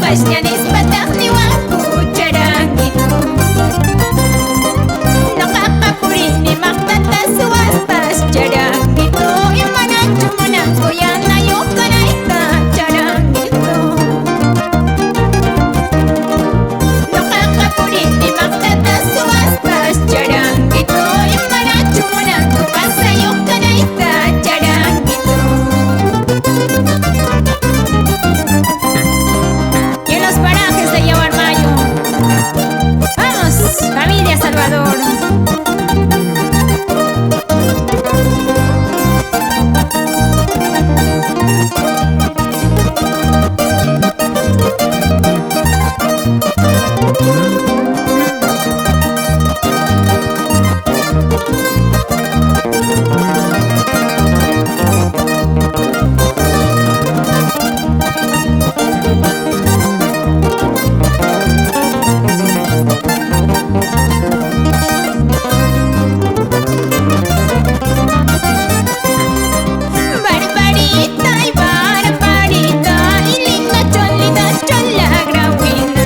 Pashñanis pataqniwanku charankiku Nuqaqa purini maqtata suwaspash charankiku Imanachu munanku yanayuq kanayta charankiku Nuqaqa purini maqtata suwaspash charankiku Imanachu munanku pasayuq kanayta charankiku Y en los parajes de Yawarmayo vamos, familia Salvador. Barbarita y barbarita y linda cholita chola grauina.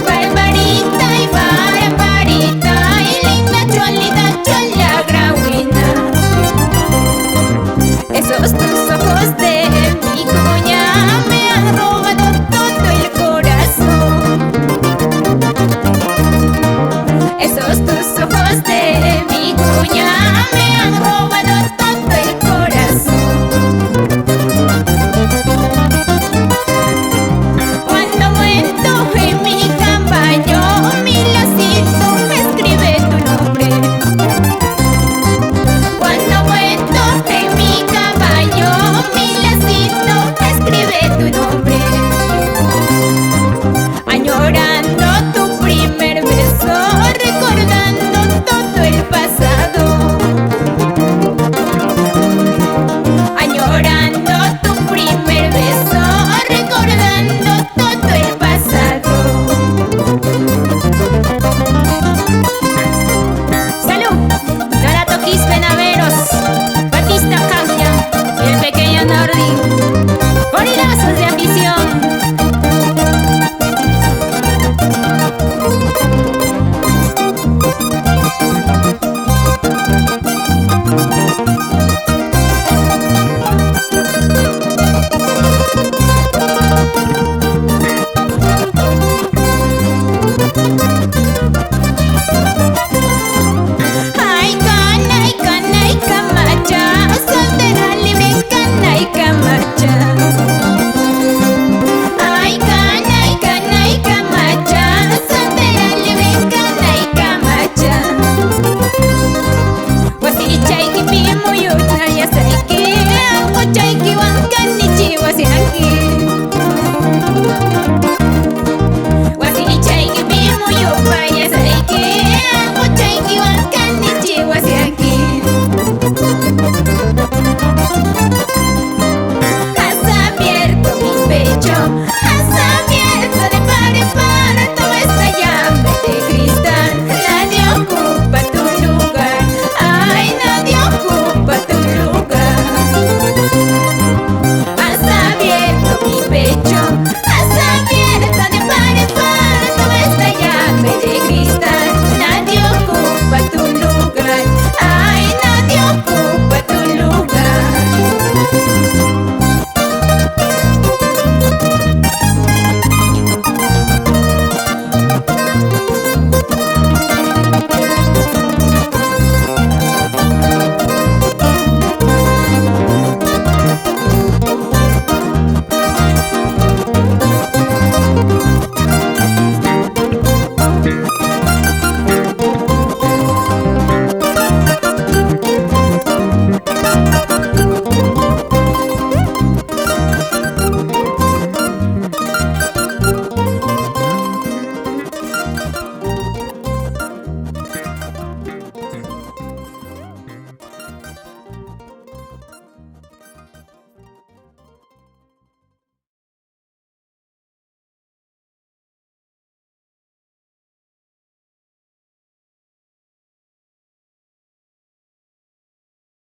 Barbarita y barbarita y linda cholita chola grauina. Esos tus ojos de mi cuña me han robado todo el corazón. Esos tus ojos de mi cuña me han robado todo el corazón. Cuando muerto en mi caballo, mi lacito me escribe tu nombre. Cuando muerto en mi caballo, mi lacito me escribe tu nombre. Añorando tu primer beso, recordando todo el pasado. Añorando tu primer beso, recordando todo el pasado. Salud, Dorato Quispenaveros, Batista Cambia y el pequeño Nordi, gorilazos de afición. Ay, camacha, soltera libre, cana y camacha. Ay, camacha, soltera libre, cana y camacha. Wasirichayki pimuyuta yasayki, aquchayki wankanichi wasianki. Wasirichayki pimuyupa yasayki, aquchayki wankanichi wasianki. Has abierto mi pecho.